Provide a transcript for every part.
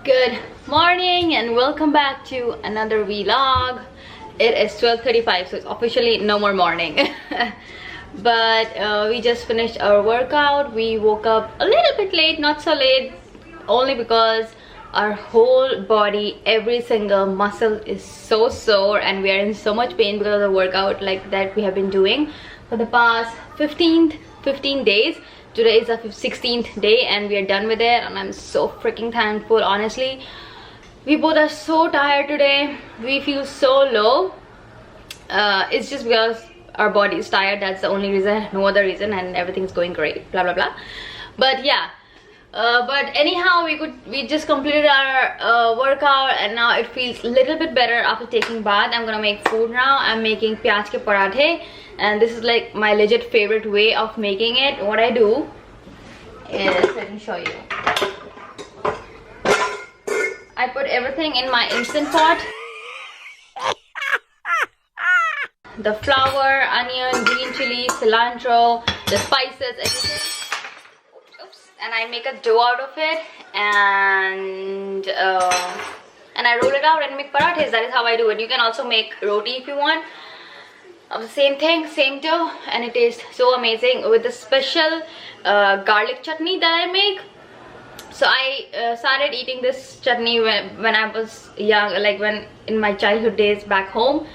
Good morning and welcome back to another vlog. It is 12:35, so it's officially no more morning. But we just finished our workout. We woke up a little bit late, not so late, only because our whole body, every single muscle is so sore and we are in so much pain because of the workout like that we have been doing for the past 15 days. Today is the 16th day and we are done with it, and I'm so freaking thankful. Honestly, we both are so tired today. We feel so low. It's just because our body is tired. That's the only reason, no other reason, and everything's going great, blah blah blah. But yeah, but anyhow, we just completed our workout and now it feels a little bit better after taking bath. I'm gonna make food now. I'm making pyaj ke parathe, and this is like my legit favorite way of making it. What I do is, let me show you. I put everything in my instant pot. The flour, onion, green chili, cilantro, the spices, everything. Oops. And I make a dough out of it, and I roll it out and make parathes. That is how I do it. You can also make roti if you want. Of the same thing, same dough, and it tastes so amazing with the special garlic chutney that I make. So I started eating this chutney when I was young, like when in my childhood days back home.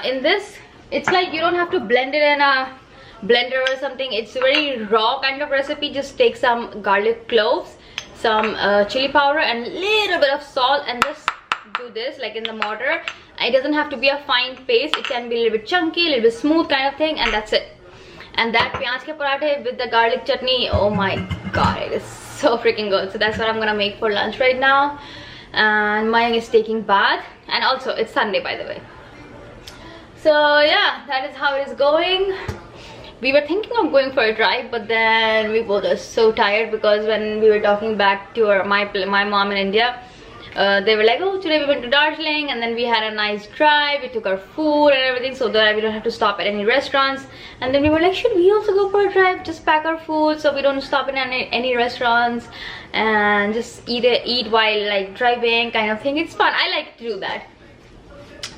In this, it's like you don't have to blend it in a blender or something. It's a very raw kind of recipe. Just take some garlic cloves, some chili powder and little bit of salt, and just do this like in the mortar. It doesn't have to be a fine paste. It can be a little bit chunky, a little bit smooth kind of thing, and that's it. And that pyaj ke parathe with the garlic chutney, oh my god, it is so freaking good. So that's what I'm gonna make for lunch right now. And Mayang is taking bath, and also it's Sunday, by the way. So yeah, that is how it is going. We were thinking of going for a drive, but then we both are so tired because when we were talking back to my mom in India, they were like, oh, today we went to Darjeeling and then we had a nice drive. We took our food and everything so that we don't have to stop at any restaurants. And then we were like, should we also go for a drive? Just pack our food so we don't stop in any restaurants and just eat while like driving kind of thing. It's fun. I like to do that.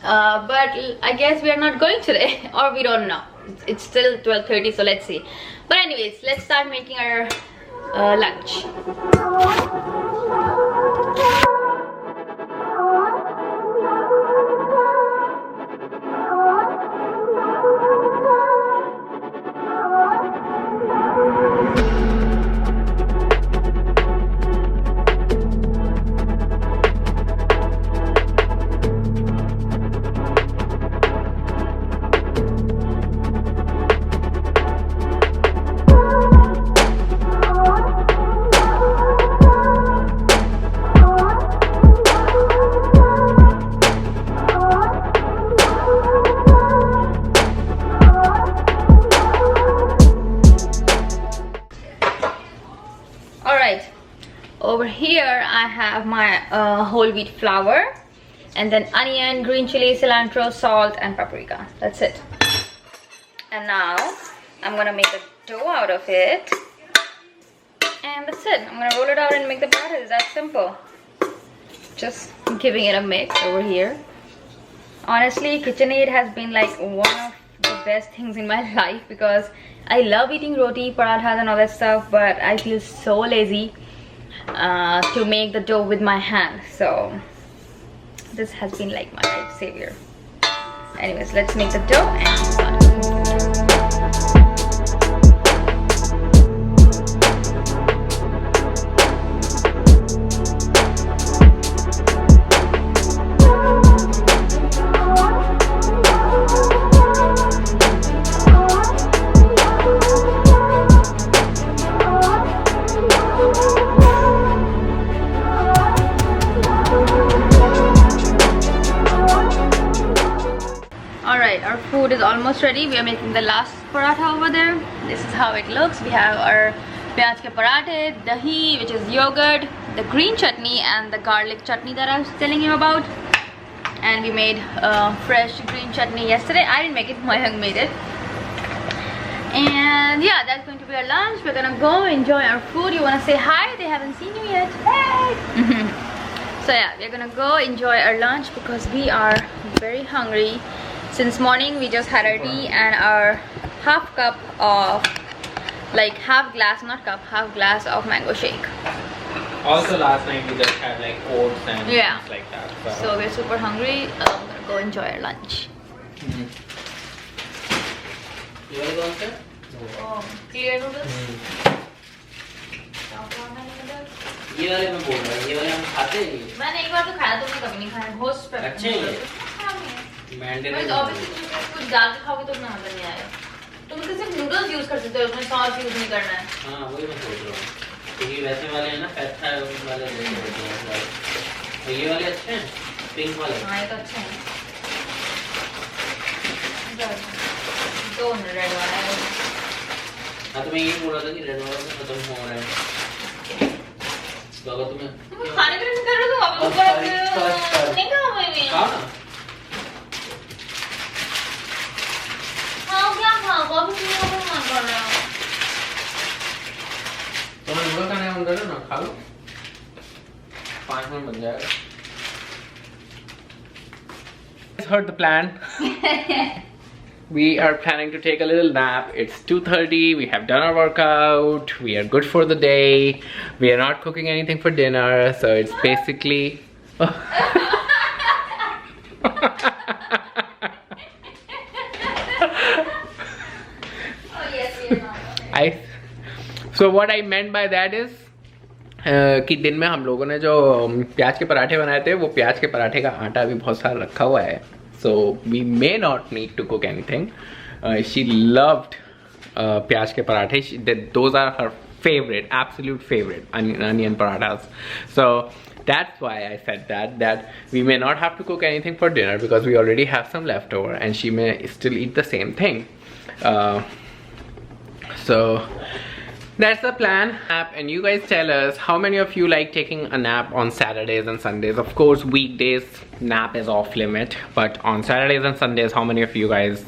But I guess we are not going today, or we don't know. It's still 12:30, so let's see. But anyways, let's start making our lunch. Over here I have my whole wheat flour, and then onion, green chili, cilantro, salt and paprika. That's it. And now I'm gonna make a dough out of it, and that's it. I'm gonna roll it out and make the batter. It's that simple. Just giving it a mix over here. Honestly, KitchenAid has been like one of the best things in my life because I love eating roti, parathas and all that stuff, but I feel so lazy to make the dough with my hand. So this has been like my lifesaver. Anyways, let's make the dough and start. Our food is almost ready. We are making the last paratha over there. This is how it looks. We have our pyaj ke parathe, dahi, which is yogurt, the green chutney and the garlic chutney that I was telling you about. And we made fresh green chutney yesterday. I didn't make it, Mayang made it. And yeah, that's going to be our lunch. We're gonna go enjoy our food. You wanna say hi? They haven't seen you yet. Hey! So yeah, we're gonna go enjoy our lunch because we are very hungry. Since morning we just had our tea and our half cup of, like half glass, not cup, half glass of mango shake. Also last night we just had like oats and yeah, things like that. So we're super hungry. I'm gonna go enjoy our lunch. You wanna go on, Oh, clear noodles? ये वाले मैं बोल रहा हूँ, ये वाले हम खाते हैं नहीं। मैंने एक बार तो खाया, तुमने कभी नहीं खाया। होस्ट पे अच्छे हैं ये। मैं ऑब्वियसली कुछ डाल के खाओगे तो उतना मजा नहीं आएगा। तुम सिर्फ नूडल्स यूज कर सकते हो, उसमें सॉस यूज नहीं करना है। हाँ, वही मैं सोच रहा हूँ। क्योंकि वैसे वाले हैं ना, पैथा वाले नहीं होते हैं। तो ये वाले अच्छे हैं, पिंक वाले। हाँ, ये तो अच्छे हैं। दो रेड वाला है। हाँ, तो मैं ये बोल रहा था कि रेड वाला तो खत्म हो रहा है। तो अगर तुम्हें खाने के लिए कर रहे हो तो आप लोग नहीं खाओ मैं भी। हाँ क्या खाओ, कॉफी पीने का मन कर रहा है। तुम्हें नूडल खाने का मन कर रहा है ना, खा लो। 5 मिनट बन जाएगा। Heard the plan. We are planning to take a little nap. It's 2:30. We have done our workout. We are good for the day. We are not cooking anything for dinner, so it's basically. Oh yes, we are not. So what I meant by that is कि दिन में हम लोगों ने जो प्याज के पराठे बनाए थे, वो प्याज के पराठे का आटा भी बहुत सारा रखा हुआ है. So we may not need to cook anything. She loved प्याज के पराठे. Those are her favorite, absolute favorite onion parathas. So that's why I said that we may not have to cook anything for dinner because we already have some leftover, and she may still eat the same thing. So that's the plan. And you guys tell us how many of you like taking a nap on Saturdays and Sundays. Of course, weekdays nap is off limit, but on Saturdays and Sundays, how many of you guys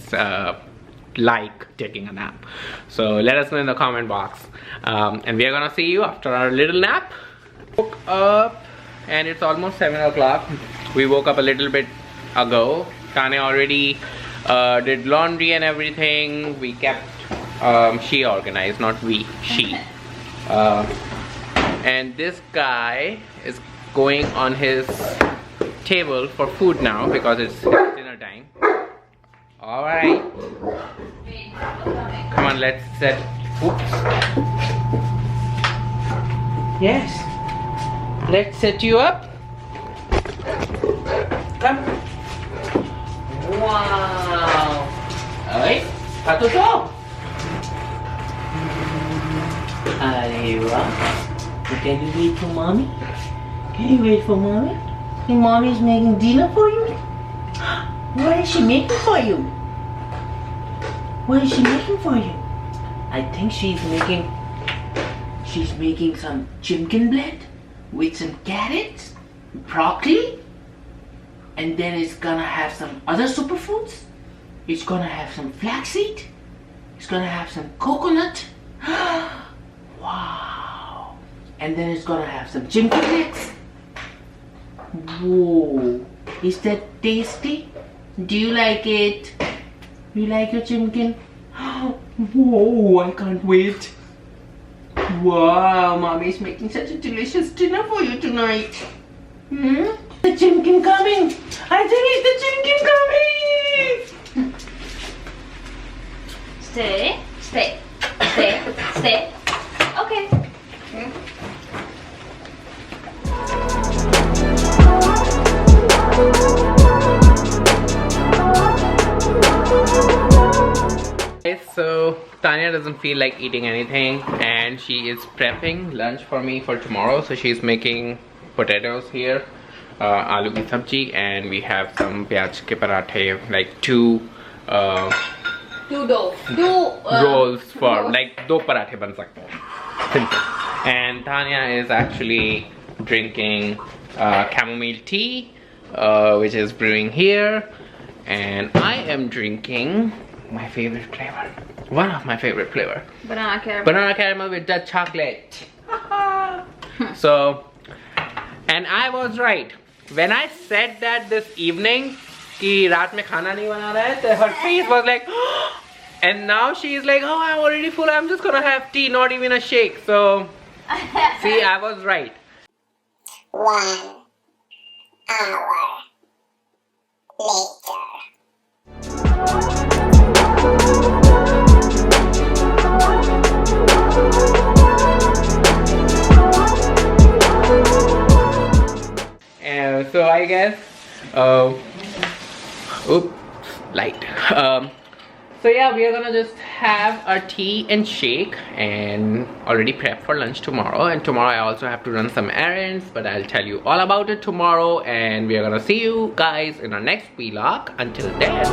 like taking a nap? So let us know in the comment box. And we are gonna see you after our little nap. Woke up and it's almost 7 o'clock. We woke up a little bit ago. Tanya already did laundry and everything. We kept she organized, not we, she. And this guy is going on his table for food now because it's dinner time. Alright. Come on, let's set. Oops. Yes. Let's set you up. Come. Wow. Alright. Patuto. Ariwa. Can you wait for mommy? Can you wait for mommy? Hey, mommy's making dinner for you? What is she making for you? What is she making for you? I think she's making some chicken blend with some carrots, broccoli, and then it's gonna have some other superfoods. It's gonna have some flaxseed. It's gonna have some coconut. Wow. And then it's gonna have some chicken legs. Whoa. Is that tasty? Do you like it? You like your chicken? Whoa, I can't wait. Wow, mommy's making such a delicious dinner for you tonight. Hmm? The chicken coming. I think it's the chicken coming. Stay, stay, stay, stay. Okay. So Tanya doesn't feel like eating anything and she is prepping lunch for me for tomorrow. So she's making potatoes here, aloo ki sabji, and we have some pyaj ke parathe, like two rolls for like do parathe ban sakte hain. And Tanya is actually drinking chamomile tea, which is brewing here, and I am drinking my favorite flavor, one of my favorite flavor, banana caramel with dark chocolate. So And I was right. When I said that this evening कि रात में खाना नहीं बना रहा है, her face was like and now she is like, oh, I'm already full, I'm just gonna have tea, not even a shake. So see, I was right. 1 hour later. So I guess oops, light. So yeah, we are gonna just have our tea and shake and already prep for lunch tomorrow. And tomorrow I also have to run some errands, but I'll tell you all about it tomorrow. And we are gonna see you guys in our next vlog. Until then,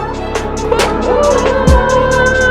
bye.